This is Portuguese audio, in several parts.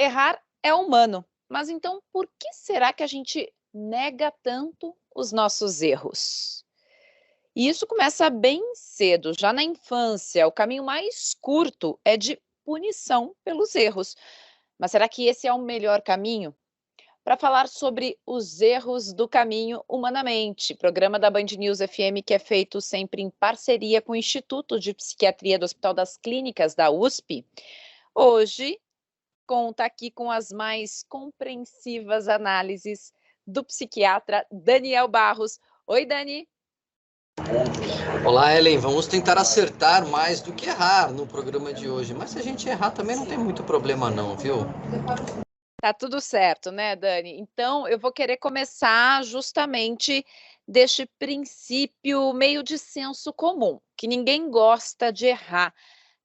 Errar é humano, mas então por que será que a gente nega tanto os nossos erros? E isso começa bem cedo, já na infância. O caminho mais curto é de punição pelos erros. Mas será que esse é o melhor caminho? Para falar sobre os erros do caminho humanamente, programa da Band News FM que é feito sempre em parceria com o Instituto de Psiquiatria do Hospital das Clínicas da USP. Hoje conta aqui com as mais compreensivas análises do psiquiatra Daniel Barros. Oi, Dani. Olá, Ellen. Vamos tentar acertar mais do que errar no programa de hoje. Mas se a gente errar também não tem muito problema não, viu? Tá tudo certo, né, Dani? Então, eu vou querer começar justamente deste princípio meio de senso comum, que ninguém gosta de errar.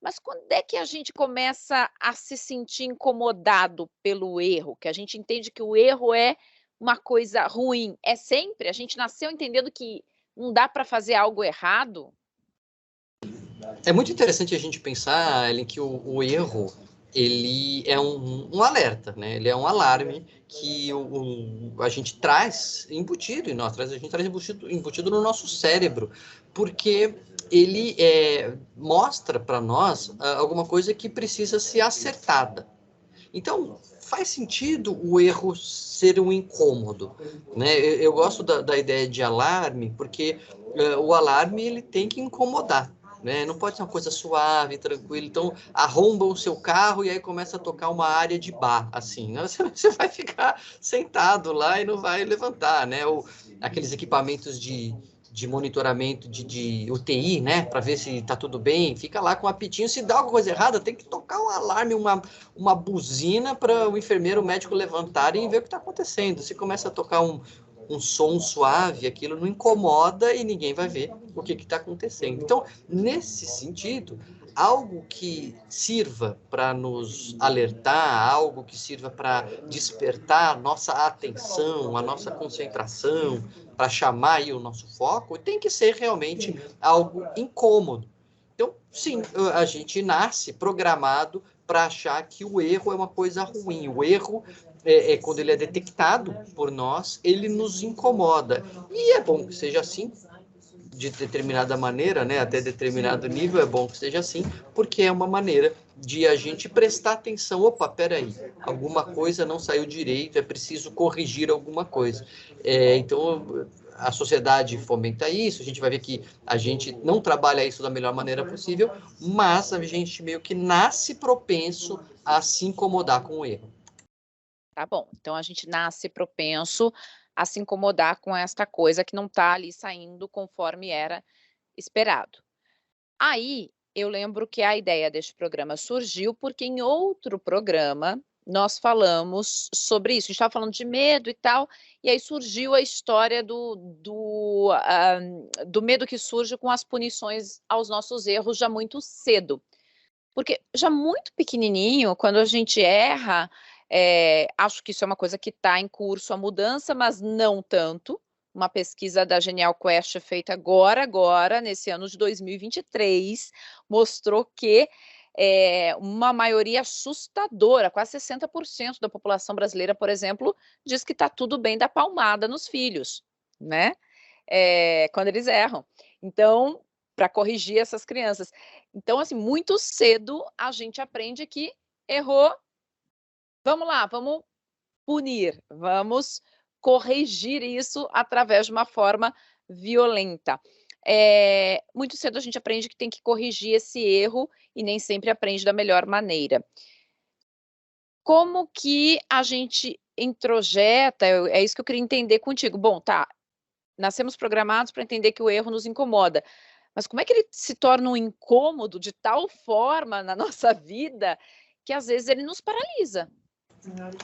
Mas quando é que a gente começa a se sentir incomodado pelo erro? Que a gente entende que o erro é uma coisa ruim? É sempre? A gente nasceu entendendo que não dá para fazer algo errado? É muito interessante a gente pensar, Ellen, que o erro ele é um alerta, né? Ele é um alarme que a gente traz embutido em nós, a gente traz embutido no nosso cérebro, porque ele mostra para nós alguma coisa que precisa ser acertada. Então, faz sentido o erro ser um incômodo, né? Eu gosto da ideia de alarme, porque o alarme ele tem que incomodar, né? Não pode ser uma coisa suave, tranquila. Então, arromba o seu carro e aí começa a tocar uma área de bar, assim, né? Você vai ficar sentado lá e não vai levantar, né? Ou aqueles equipamentos de monitoramento de UTI, né, para ver se está tudo bem, fica lá com um apitinho, se dá alguma coisa errada, tem que tocar um alarme, uma buzina para o enfermeiro, o médico levantarem e ver o que está acontecendo. Se começa a tocar um som suave, aquilo não incomoda e ninguém vai ver o que está acontecendo. Então, nesse sentido, algo que sirva para nos alertar, algo que sirva para despertar a nossa atenção, a nossa concentração, para chamar aí o nosso foco, tem que ser realmente algo incômodo. Então, sim, a gente nasce programado para achar que o erro é uma coisa ruim. O erro, quando ele é detectado por nós, ele nos incomoda. E é bom que seja assim, de determinada maneira, né, até determinado nível, é bom que seja assim, porque é uma maneira de a gente prestar atenção. Opa, peraí, alguma coisa não saiu direito, é preciso corrigir alguma coisa. Então, a sociedade fomenta isso, a gente vai ver que a gente não trabalha isso da melhor maneira possível, mas a gente meio que nasce propenso a se incomodar com o erro. Tá bom, então a gente nasce propenso a se incomodar com esta coisa que não está ali saindo conforme era esperado. Aí, eu lembro que a ideia deste programa surgiu porque em outro programa nós falamos sobre isso. A gente estava falando de medo e tal, e aí surgiu a história do medo que surge com as punições aos nossos erros já muito cedo. Porque já muito pequenininho, quando a gente erra, acho que isso é uma coisa que está em curso a mudança, mas não tanto. Uma pesquisa da Genial Quest feita agora, nesse ano de 2023, mostrou que uma maioria assustadora, quase 60% da população brasileira, por exemplo, diz que está tudo bem dar palmada nos filhos, né? Quando eles erram. Então, para corrigir essas crianças. Então, assim, muito cedo a gente aprende que errou, vamos lá, vamos punir, vamos corrigir isso através de uma forma violenta. Muito cedo a gente aprende que tem que corrigir esse erro e nem sempre aprende da melhor maneira. Como que a gente introjeta, é isso que eu queria entender contigo. Bom, tá, nascemos programados para entender que o erro nos incomoda, mas como é que ele se torna um incômodo de tal forma na nossa vida, que às vezes ele nos paralisa?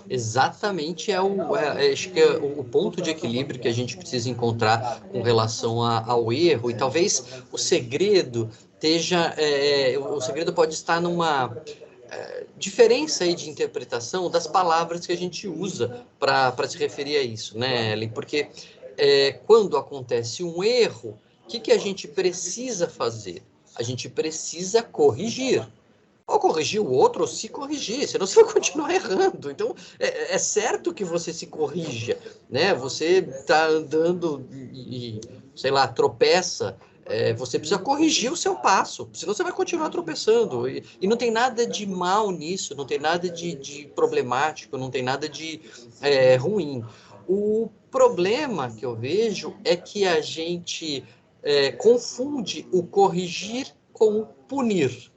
Exatamente, acho que é o ponto de equilíbrio que a gente precisa encontrar com relação ao erro, e talvez o segredo o segredo pode estar numa diferença aí de interpretação das palavras que a gente usa para se referir a isso, né, Ellen? Porque quando acontece um erro, o que a gente precisa fazer? A gente precisa corrigir. ou corrigir o outro, ou se corrigir, senão você vai continuar errando. Então, é certo que você se corrija, né? Você está andando e, sei lá, tropeça, você precisa corrigir o seu passo, senão você vai continuar tropeçando. E não tem nada de mal nisso, não tem nada de problemático, não tem nada de ruim. O problema que eu vejo é que a gente confunde o corrigir com o punir.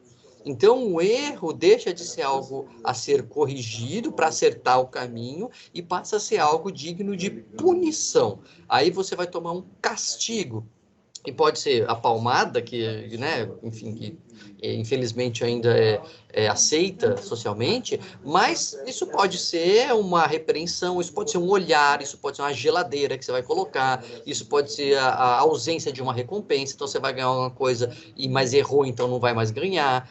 Então, o erro deixa de ser algo a ser corrigido para acertar o caminho e passa a ser algo digno de punição. Aí você vai tomar um castigo. E pode ser a palmada, que, né, enfim, que infelizmente ainda é aceita socialmente, mas isso pode ser uma repreensão, isso pode ser um olhar, isso pode ser uma geladeira que você vai colocar, isso pode ser a ausência de uma recompensa, então você vai ganhar uma coisa, mas errou, então não vai mais ganhar.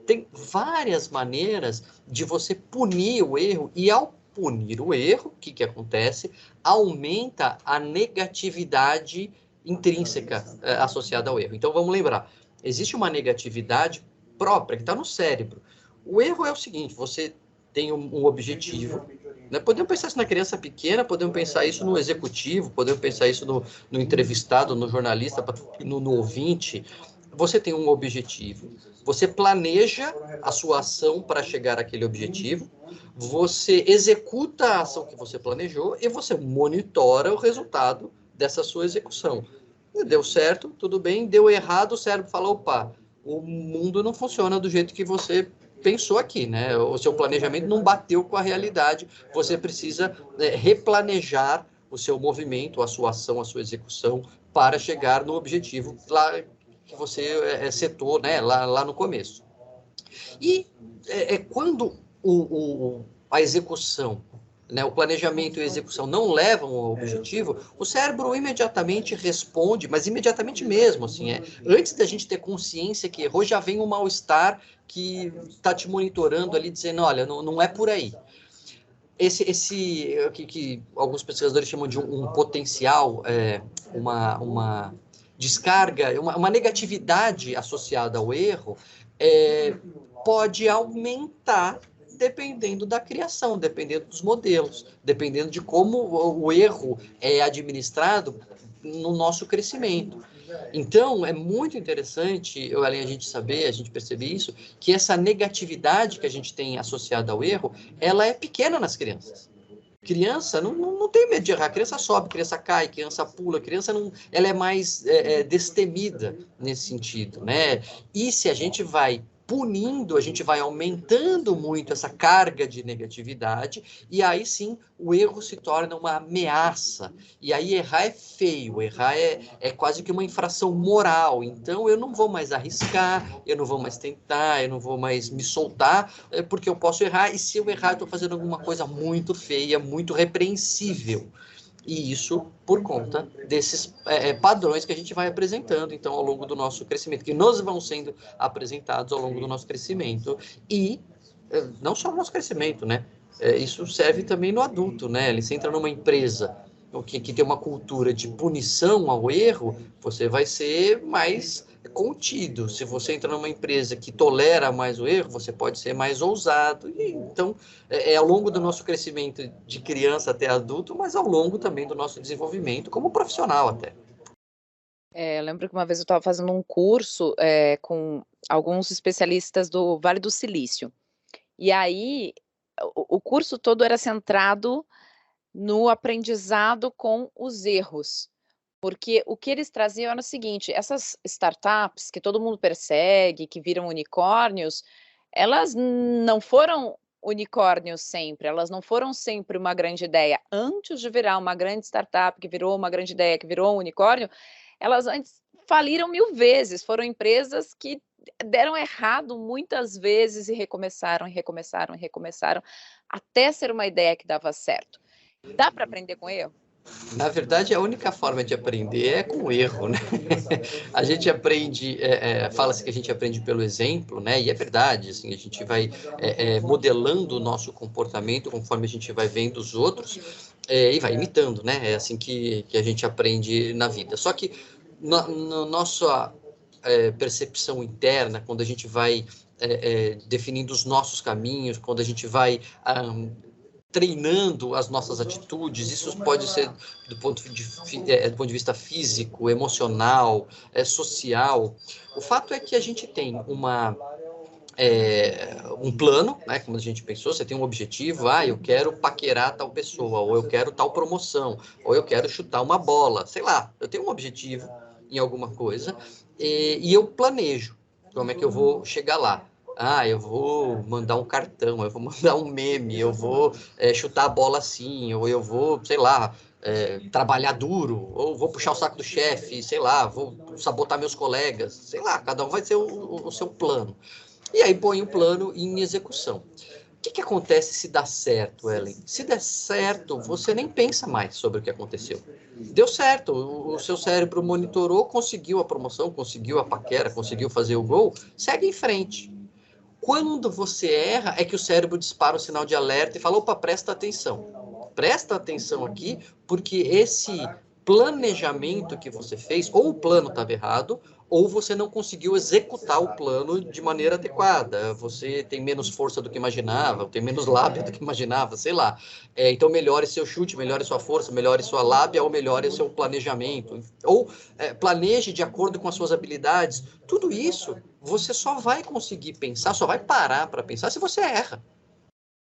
Tem várias maneiras de você punir o erro, e ao punir o erro, o que acontece? Aumenta a negatividade intrínseca associada ao erro. Então, vamos lembrar, existe uma negatividade própria que está no cérebro. O erro é o seguinte, você tem um objetivo, né? Podemos pensar isso na criança pequena, podemos pensar isso no executivo, podemos pensar isso no entrevistado, no jornalista, no ouvinte. Você tem um objetivo, você planeja a sua ação para chegar àquele objetivo, você executa a ação que você planejou e você monitora o resultado dessa sua execução. Deu certo, tudo bem. Deu errado, o cérebro fala, opa, o mundo não funciona do jeito que você pensou aqui, né? O seu planejamento não bateu com a realidade. Você precisa replanejar o seu movimento, a sua ação, a sua execução para chegar no objetivo lá que você setou, né? Lá no começo. E quando a execução, né, o planejamento e a execução não levam ao objetivo, o cérebro imediatamente responde, mas imediatamente mesmo, assim, antes da gente ter consciência que errou, já vem um mal-estar que está te monitorando ali, dizendo, olha, não é por aí. Esse que alguns pesquisadores chamam de um potencial, uma descarga, uma negatividade associada ao erro, pode aumentar dependendo da criação, dependendo dos modelos, dependendo de como o erro é administrado no nosso crescimento. Então, é muito interessante, além a gente saber, a gente perceber isso, que essa negatividade que a gente tem associada ao erro, ela é pequena nas crianças. Criança não tem medo de errar, criança sobe, criança cai, criança pula, criança ela é mais destemida nesse sentido, né? E se a gente vai punindo, a gente vai aumentando muito essa carga de negatividade, e aí sim o erro se torna uma ameaça. E aí errar é feio, errar é quase que uma infração moral. Então eu não vou mais arriscar, eu não vou mais tentar, eu não vou mais me soltar, porque eu posso errar, e se eu errar, eu estou fazendo alguma coisa muito feia, muito repreensível. E isso por conta desses padrões que a gente vai apresentando, então, ao longo do nosso crescimento, que nos vão sendo apresentados ao longo do nosso crescimento. E não só no nosso crescimento, né? Isso serve também no adulto, né? Ele entra numa empresa que tem uma cultura de punição ao erro, você vai ser mais contido. Se você entra numa empresa que tolera mais o erro, você pode ser mais ousado. E, então, ao longo do nosso crescimento de criança até adulto, mas ao longo também do nosso desenvolvimento como profissional até. Eu lembro que uma vez eu estava fazendo um curso com alguns especialistas do Vale do Silício. E aí, o curso todo era centrado no aprendizado com os erros. Porque o que eles traziam era o seguinte, essas startups que todo mundo persegue, que viram unicórnios, elas não foram unicórnios sempre, elas não foram sempre uma grande ideia. Antes de virar uma grande startup, que virou uma grande ideia, que virou um unicórnio, elas antes faliram 1000 vezes, foram empresas que deram errado muitas vezes e recomeçaram, e recomeçaram, e recomeçaram, até ser uma ideia que dava certo. Dá para aprender com erro? Na verdade, a única forma de aprender é com o erro, né? A gente aprende, fala-se que a gente aprende pelo exemplo, né? E é verdade, assim, a gente vai modelando o nosso comportamento conforme a gente vai vendo os outros e vai imitando, né? É assim que a gente aprende na vida. Só que no nosso percepção interna, quando a gente vai definindo os nossos caminhos, quando a gente vai treinando as nossas atitudes. Isso pode ser do ponto de vista físico, emocional, social. O fato é que a gente tem um plano, né, como a gente pensou, você tem um objetivo, eu quero paquerar tal pessoa, ou eu quero tal promoção, ou eu quero chutar uma bola, sei lá, eu tenho um objetivo em alguma coisa, e eu planejo como é que eu vou chegar lá. Eu vou mandar um cartão, eu vou mandar um meme, eu vou chutar a bola assim, ou eu vou, sei lá, trabalhar duro, ou vou puxar o saco do chefe, sei lá, vou sabotar meus colegas, sei lá, cada um vai ter o seu plano. E aí põe o plano em execução. O que acontece se dá certo, Ellen? Se der certo, você nem pensa mais sobre o que aconteceu. Deu certo, o seu cérebro monitorou, conseguiu a promoção, conseguiu a paquera, conseguiu fazer o gol, segue em frente. Quando você erra, é que o cérebro dispara o sinal de alerta e fala, opa, presta atenção. Presta atenção aqui, porque esse planejamento que você fez, ou o plano estava errado, ou você não conseguiu executar o plano de maneira adequada. Você tem menos força do que imaginava, tem menos lábia do que imaginava, sei lá. Então, melhore seu chute, melhore sua força, melhore sua lábia, ou melhore seu planejamento. Ou planeje de acordo com as suas habilidades. Tudo isso, você só vai conseguir pensar, só vai parar para pensar se você erra.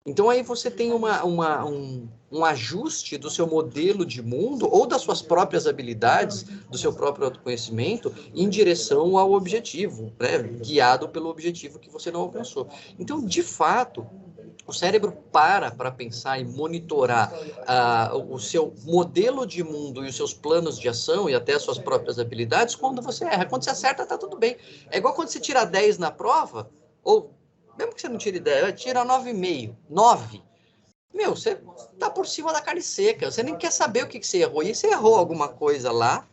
Então, aí você tem um ajuste do seu modelo de mundo ou das suas próprias habilidades, do seu próprio autoconhecimento, em direção ao objetivo, né? Guiado pelo objetivo que você não alcançou. Então, de fato, o cérebro para pensar e monitorar o seu modelo de mundo e os seus planos de ação e até as suas próprias habilidades quando você erra. Quando você acerta, tá tudo bem. É igual quando você tira 10 na prova, ou mesmo que você não tire 10, tira 9,5, 9. Meu, você tá por cima da carne seca, você nem quer saber o que você errou. E você errou alguma coisa lá,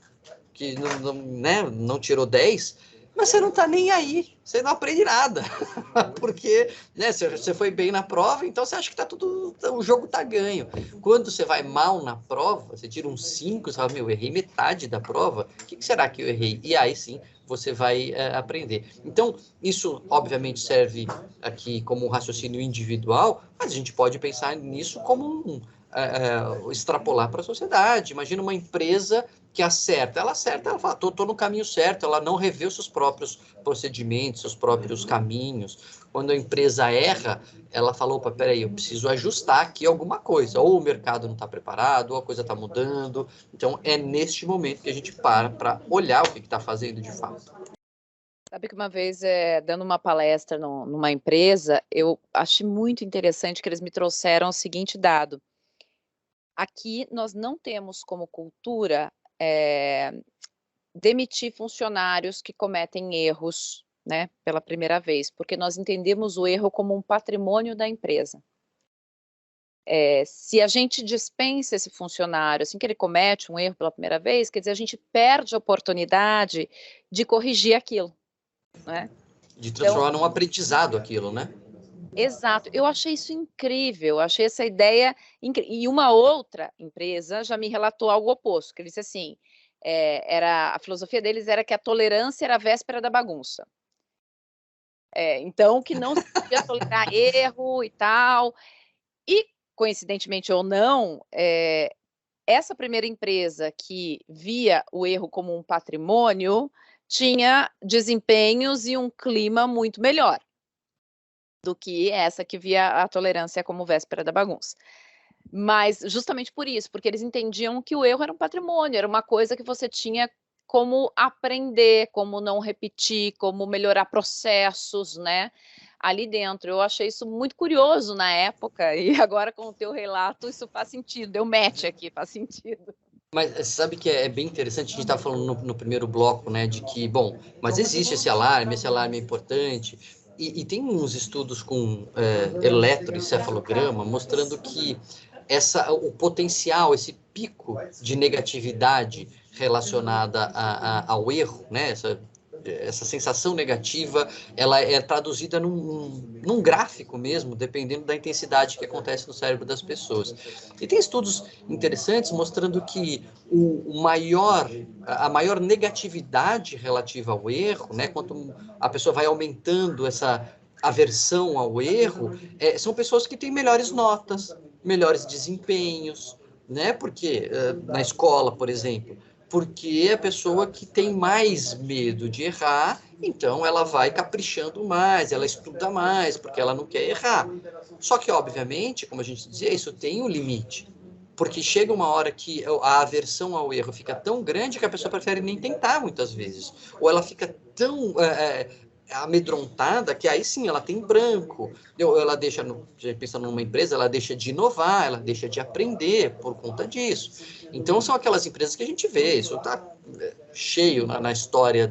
que não tirou 10, mas você não tá nem aí, você não aprende nada. Porque você foi bem na prova, então você acha que o jogo tá ganho. Quando você vai mal na prova, você tira um 5, você fala, eu errei metade da prova, o que será que eu errei? E aí sim, você vai aprender. Então, isso obviamente serve aqui como um raciocínio individual, mas a gente pode pensar nisso como extrapolar para a sociedade. Imagina uma empresa que acerta, ela fala, tô no caminho certo, ela não revê os seus próprios procedimentos, seus próprios caminhos. Quando a empresa erra, ela falou, opa, peraí, eu preciso ajustar aqui alguma coisa, ou o mercado não está preparado, ou a coisa está mudando. Então, é neste momento que a gente para olhar o que está fazendo de fato. Sabe que uma vez, dando uma palestra numa empresa, eu achei muito interessante que eles me trouxeram o seguinte dado. Aqui nós não temos como cultura demitir funcionários que cometem erros, né, pela primeira vez, porque nós entendemos o erro como um patrimônio da empresa. Se a gente dispensa esse funcionário, assim que ele comete um erro pela primeira vez, quer dizer, a gente perde a oportunidade de corrigir aquilo, né? De transformar num aprendizado aquilo, né? Exato, eu achei isso incrível, achei essa ideia incrível. E uma outra empresa já me relatou algo oposto, que ele disse assim, a filosofia deles era que a tolerância era a véspera da bagunça. Então, que não se podia tolerar erro e tal. E, coincidentemente ou não, essa primeira empresa que via o erro como um patrimônio, tinha desempenhos e um clima muito melhor do que essa que via a tolerância como véspera da bagunça. Mas justamente por isso, porque eles entendiam que o erro era um patrimônio, era uma coisa que você tinha como aprender, como não repetir, como melhorar processos, né, ali dentro. Eu achei isso muito curioso na época e agora com o teu relato isso faz sentido, deu match aqui, faz sentido. Mas sabe que é bem interessante, a gente estava falando no primeiro bloco, né, de que, bom, mas existe esse alarme é importante, e tem uns estudos com eletroencefalograma mostrando que o potencial, esse pico de negatividade relacionada ao erro, né, essa sensação negativa, ela é traduzida num gráfico mesmo, dependendo da intensidade que acontece no cérebro das pessoas. E tem estudos interessantes mostrando que a maior negatividade relativa ao erro, né, quanto a pessoa vai aumentando essa aversão ao erro, são pessoas que têm melhores notas, melhores desempenhos, né? Porque na escola, por exemplo, porque a pessoa que tem mais medo de errar, então ela vai caprichando mais, ela estuda mais, porque ela não quer errar. Só que, obviamente, como a gente dizia, isso tem um limite. Porque chega uma hora que a aversão ao erro fica tão grande que a pessoa prefere nem tentar muitas vezes. Ou ela fica tão amedrontada que aí sim ela tem branco. Ela deixa, pensando numa empresa, ela deixa de inovar, ela deixa de aprender por conta disso. Então são aquelas empresas que a gente vê, isso está cheio na história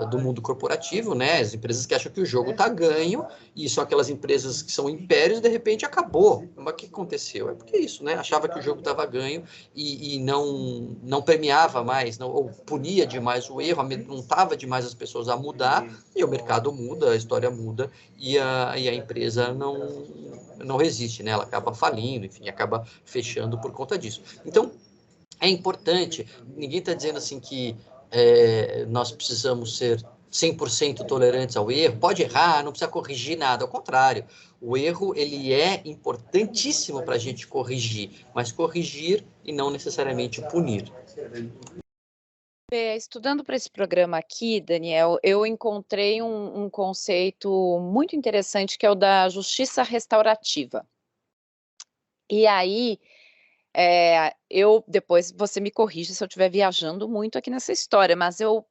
do mundo corporativo, né? As empresas que acham que o jogo está ganho, e são aquelas empresas que são impérios, de repente acabou. Mas o que aconteceu? É porque isso, né? Achava que o jogo estava ganho e não premiava mais, ou punia demais o erro, amedrontava demais as pessoas a mudar, e o mercado muda, a história muda, e a empresa não resiste, né? Ela acaba falindo, enfim, acaba fechando por conta disso. Então, é importante, ninguém está dizendo assim que nós precisamos ser 100% tolerantes ao erro, pode errar, não precisa corrigir nada, ao contrário, o erro ele é importantíssimo para a gente corrigir, mas corrigir e não necessariamente punir. Estudando para esse programa aqui, Daniel, eu encontrei um conceito muito interessante que é o da justiça restaurativa. E aí, depois você me corrige se eu estiver viajando muito aqui nessa história, mas eu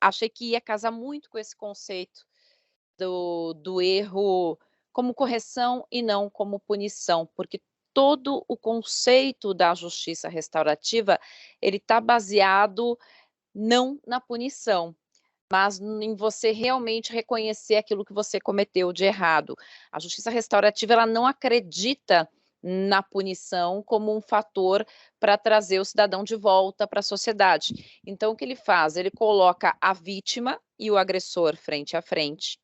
achei que ia casar muito com esse conceito do erro como correção e não como punição, porque todo o conceito da justiça restaurativa, ele está baseado não na punição, mas em você realmente reconhecer aquilo que você cometeu de errado. A justiça restaurativa, ela não acredita na punição como um fator para trazer o cidadão de volta para a sociedade. Então, o que ele faz? Ele coloca a vítima e o agressor frente a frente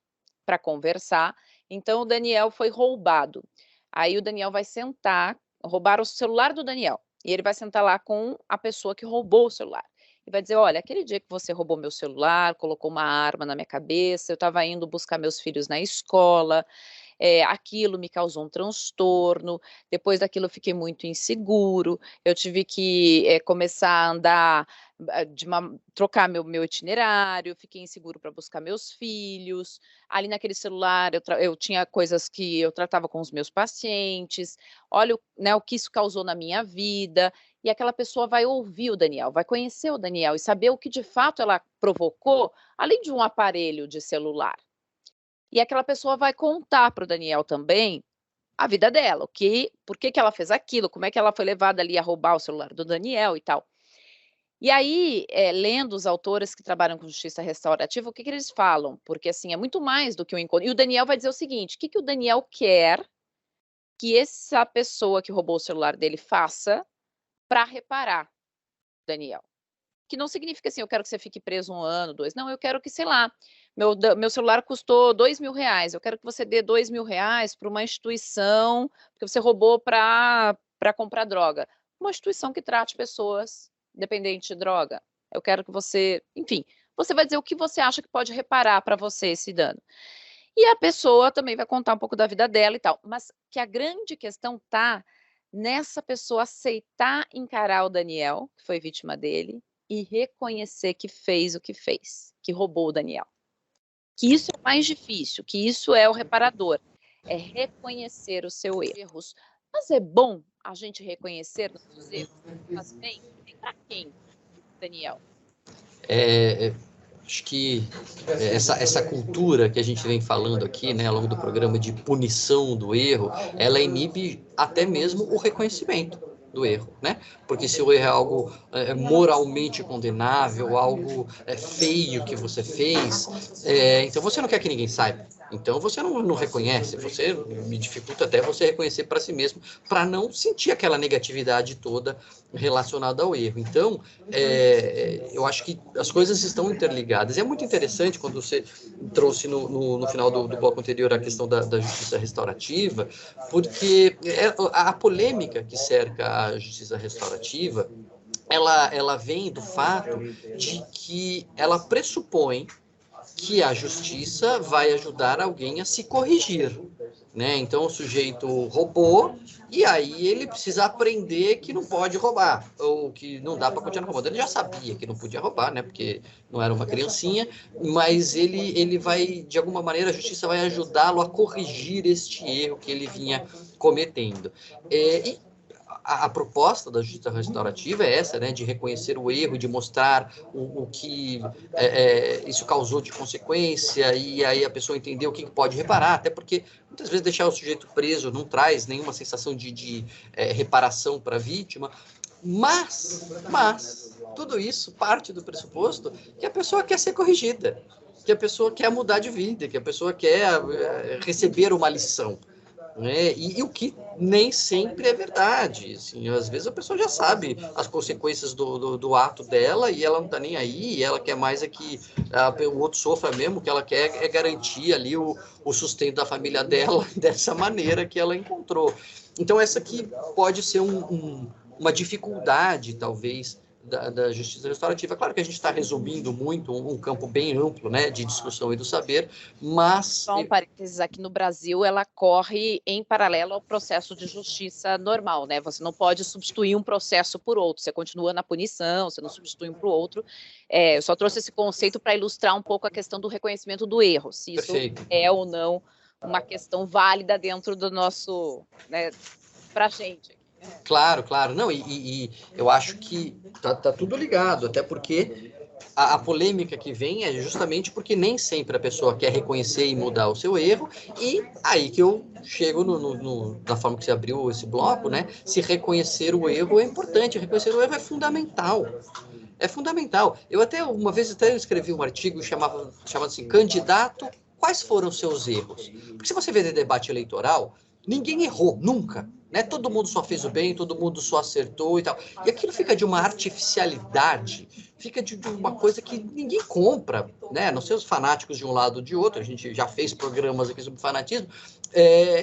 para conversar. Então, o Daniel foi roubado. Aí o Daniel vai sentar, roubaram o celular do Daniel, e ele vai sentar lá com a pessoa que roubou o celular. E vai dizer, olha, aquele dia que você roubou meu celular, colocou uma arma na minha cabeça, eu estava indo buscar meus filhos na escola, aquilo me causou um transtorno, depois daquilo eu fiquei muito inseguro, eu tive que começar a andar, trocar meu itinerário, fiquei inseguro para buscar meus filhos, ali naquele celular eu tinha coisas que eu tratava com os meus pacientes, olha o que isso causou na minha vida, e aquela pessoa vai ouvir o Daniel, vai conhecer o Daniel e saber o que de fato ela provocou, além de um aparelho de celular. E aquela pessoa vai contar para o Daniel também a vida dela, por que ela fez aquilo, como é que ela foi levada ali a roubar o celular do Daniel e tal. E aí, lendo os autores que trabalham com justiça restaurativa, o que eles falam? Porque, assim, é muito mais do que um encontro. E o Daniel vai dizer o seguinte, o que o Daniel quer que essa pessoa que roubou o celular dele faça para reparar o Daniel? Que não significa assim, eu quero que você fique preso 1 ano, 2. Não, eu quero que, sei lá, meu celular custou R$2.000, eu quero que você dê R$2.000 para uma instituição, porque você roubou para comprar droga. Uma instituição que trate pessoas dependentes de droga. Eu quero que você, enfim, você vai dizer o que você acha que pode reparar para você esse dano. E a pessoa também vai contar um pouco da vida dela e tal, mas que a grande questão tá nessa pessoa aceitar encarar o Daniel, que foi vítima dele, e reconhecer que fez o que fez, que roubou o Daniel. Que isso é o mais difícil, que isso é o reparador, é reconhecer os seus erros. Mas é bom a gente reconhecer os seus erros? Mas bem para quem, Daniel? Acho que essa cultura que a gente vem falando aqui, né, ao longo do programa de punição do erro, ela inibe até mesmo o reconhecimento do erro, né? Porque se o erro é algo moralmente condenável, algo feio que você fez, então você não quer que ninguém saiba. Então, você não reconhece, você me dificulta até você reconhecer para si mesmo, para não sentir aquela negatividade toda relacionada ao erro. Então, eu acho que as coisas estão interligadas. E é muito interessante quando você trouxe no final do bloco anterior a questão da justiça restaurativa, porque a polêmica que cerca a justiça restaurativa, ela vem do fato de que ela pressupõe que a justiça vai ajudar alguém a se corrigir, né? Então, o sujeito roubou e aí ele precisa aprender que não pode roubar, ou que não dá para continuar roubando. Ele já sabia que não podia roubar, né? Porque não era uma criancinha, mas ele vai, de alguma maneira, a justiça vai ajudá-lo a corrigir este erro que ele vinha cometendo. E a proposta da justiça restaurativa é essa, né, de reconhecer o erro, de mostrar o que isso causou de consequência, e aí a pessoa entender o que pode reparar, até porque muitas vezes deixar o sujeito preso não traz nenhuma sensação de reparação para a vítima, mas tudo isso parte do pressuposto que a pessoa quer ser corrigida, que a pessoa quer mudar de vida, que a pessoa quer receber uma lição. Né? E o que nem sempre é verdade. Assim, às vezes a pessoa já sabe as consequências do ato dela e ela não está nem aí, e ela quer mais que o outro sofra mesmo, o que ela quer é garantir ali o sustento da família dela dessa maneira que ela encontrou. Então essa aqui pode ser uma dificuldade, talvez, da justiça restaurativa. Claro que a gente está resumindo muito um campo bem amplo, né, de discussão e do saber, mas... Só um parênteses, aqui no Brasil, ela corre em paralelo ao processo de justiça normal, né? Você não pode substituir um processo por outro, você continua na punição, você não substitui um para o outro. Eu só trouxe esse conceito para ilustrar um pouco a questão do reconhecimento do erro, se isso Perfeito. é ou não uma questão válida dentro do nosso, né, para a gente. Claro. Não, e eu acho que tá tudo ligado, até porque a polêmica que vem é justamente porque nem sempre a pessoa quer reconhecer e mudar o seu erro, e aí que eu chego da forma que você abriu esse bloco, né? Se reconhecer o erro é importante, reconhecer o erro é fundamental. É fundamental. Eu uma vez escrevi um artigo chamado assim, Candidato, quais foram os seus erros? Porque se você vê de debate eleitoral, ninguém errou, nunca. Né? Todo mundo só fez o bem, todo mundo só acertou e tal. E aquilo fica de uma artificialidade, fica de uma coisa que ninguém compra, né? A não ser os fanáticos de um lado ou de outro, a gente já fez programas aqui sobre fanatismo,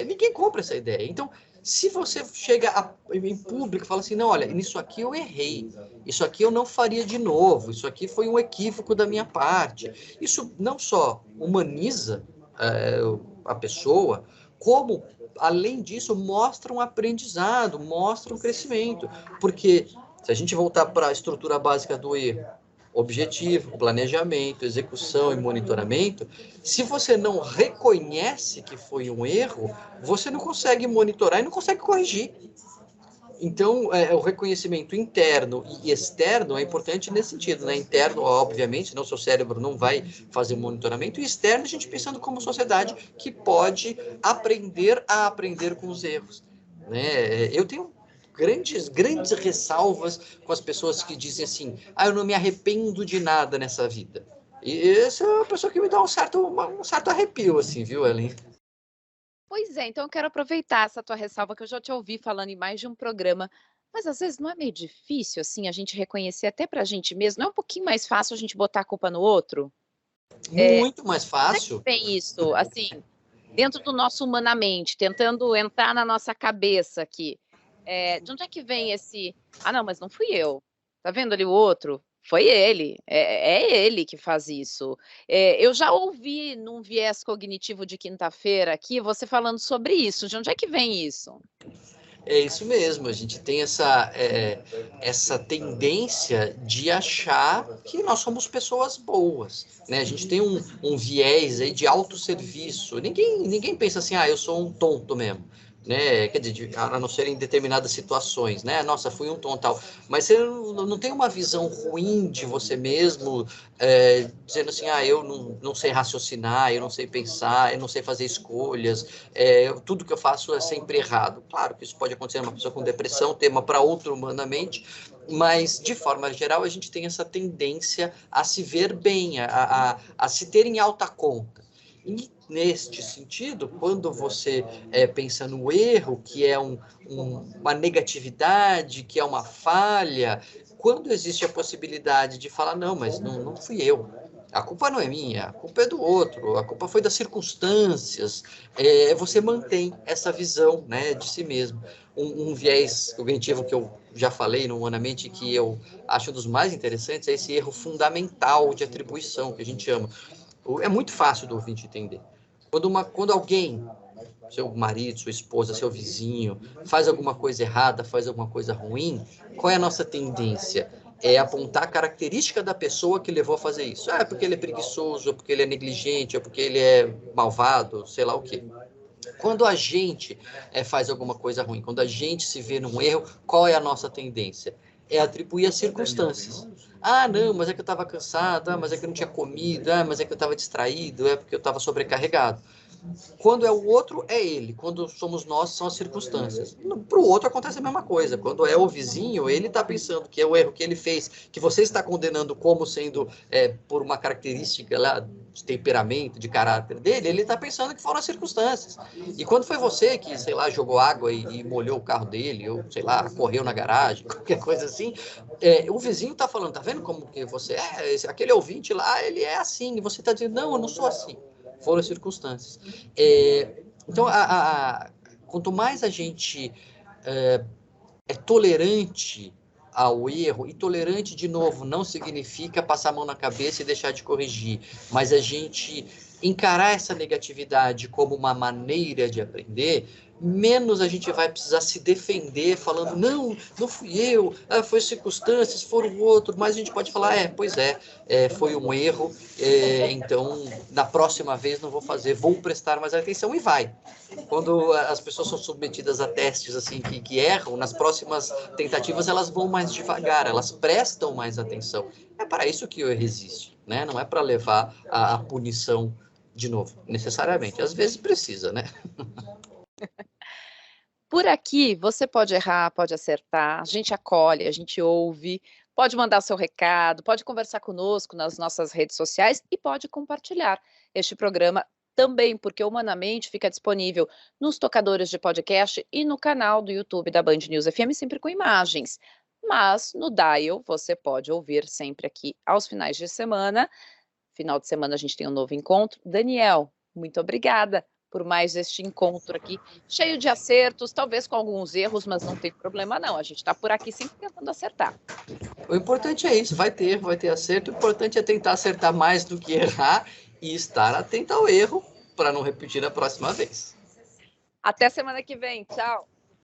ninguém compra essa ideia. Então, se você chega em público e fala assim, não, olha, nisso aqui eu errei, isso aqui eu não faria de novo, isso aqui foi um equívoco da minha parte, isso não só humaniza a pessoa, como, além disso, mostra um aprendizado, mostra um crescimento. Porque se a gente voltar para a estrutura básica do erro, objetivo, planejamento, execução e monitoramento, se você não reconhece que foi um erro, você não consegue monitorar e não consegue corrigir. Então, o reconhecimento interno e externo é importante nesse sentido, né? Interno, obviamente, senão o seu cérebro não vai fazer monitoramento, e externo, a gente pensando como sociedade que pode aprender a aprender com os erros, né? Eu tenho grandes ressalvas com as pessoas que dizem assim, eu não me arrependo de nada nessa vida. E essa é uma pessoa que me dá um certo arrepio, assim, viu, Ellen? Pois é, então eu quero aproveitar essa tua ressalva, que eu já te ouvi falando em mais de um programa, mas às vezes não é meio difícil, assim, a gente reconhecer até pra gente mesmo, não é um pouquinho mais fácil a gente botar a culpa no outro? Muito mais Onde é que fácil. vem isso, assim, dentro do nosso humanamente, tentando entrar na nossa cabeça aqui, de onde é que vem esse: "Ah não, mas não fui eu, tá vendo ali o outro? Foi ele, é ele que faz isso". Eu já ouvi num viés cognitivo de quinta-feira aqui, você falando sobre isso, de onde é que vem isso? É isso mesmo, a gente tem essa tendência de achar que nós somos pessoas boas, né? A gente tem um viés aí de autosserviço. Ninguém pensa assim, eu sou um tonto mesmo, né? Quer dizer, a não ser em determinadas situações, né? Nossa, fui um tonto tal. Mas você não tem uma visão ruim de você mesmo, dizendo assim, eu não sei raciocinar, eu não sei pensar, eu não sei fazer escolhas, tudo que eu faço é sempre errado. Claro que isso pode acontecer numa pessoa com depressão, tema para outro humanamente, mas, de forma geral, a gente tem essa tendência a se ver bem, a se ter em alta conta. E, neste sentido, quando você pensa no erro, que é uma negatividade, que é uma falha, quando existe a possibilidade de falar, não, mas não fui eu, a culpa não é minha, a culpa é do outro, a culpa foi das circunstâncias, você mantém essa visão, né, de si mesmo. Um viés cognitivo que eu já falei no Humanamente, que eu acho um dos mais interessantes, é esse erro fundamental de atribuição, que a gente chama. É muito fácil do ouvinte entender. Quando alguém, seu marido, sua esposa, seu vizinho, faz alguma coisa errada, faz alguma coisa ruim, qual é a nossa tendência? É apontar a característica da pessoa que levou a fazer isso. É porque ele é preguiçoso, é porque ele é negligente, é porque ele é malvado, sei lá o quê. Quando a gente faz alguma coisa ruim, quando a gente se vê num erro, qual é a nossa tendência? É atribuir as circunstâncias. Ah, não, mas é que eu estava cansado, mas é que eu não tinha comido, mas é que eu estava distraído, é porque eu estava sobrecarregado. Quando é o outro, é ele. Quando somos nós, são as circunstâncias. Para o outro acontece a mesma coisa. Quando é o vizinho, ele está pensando que é o erro que ele fez, que você está condenando como sendo por uma característica lá de temperamento, de caráter dele, ele está pensando que foram as circunstâncias. E quando foi você que, sei lá, jogou água e molhou o carro dele, ou, sei lá, correu na garagem, qualquer coisa assim, o vizinho está falando, tá vendo como que você é? Aquele ouvinte lá, ele é assim. E você está dizendo, não, eu não sou assim. Foram as circunstâncias. Então, quanto mais a gente é tolerante ao erro, e tolerante, de novo, não significa passar a mão na cabeça e deixar de corrigir, mas a gente encarar essa negatividade como uma maneira de aprender, menos a gente vai precisar se defender falando, não fui eu, foi circunstâncias, foram o outro, mas a gente pode falar, pois foi um erro, então na próxima vez não vou fazer, vou prestar mais atenção e vai. Quando as pessoas são submetidas a testes assim que erram, nas próximas tentativas elas vão mais devagar, elas prestam mais atenção. É para isso que o erro existe, né? Não é para levar a punição de novo, necessariamente. Às vezes precisa, né? Por aqui, você pode errar, pode acertar, a gente acolhe, a gente ouve, pode mandar seu recado, pode conversar conosco nas nossas redes sociais e pode compartilhar este programa também, porque Humanamente fica disponível nos tocadores de podcast e no canal do YouTube da Band News FM, sempre com imagens. Mas no Dial você pode ouvir sempre aqui aos finais de semana. Final de semana a gente tem um novo encontro. Daniel, muito obrigada por mais este encontro aqui, cheio de acertos, talvez com alguns erros, mas não tem problema não, a gente está por aqui sempre tentando acertar. O importante é isso, vai ter acerto, o importante é tentar acertar mais do que errar e estar atento ao erro para não repetir a próxima vez. Até semana que vem, tchau!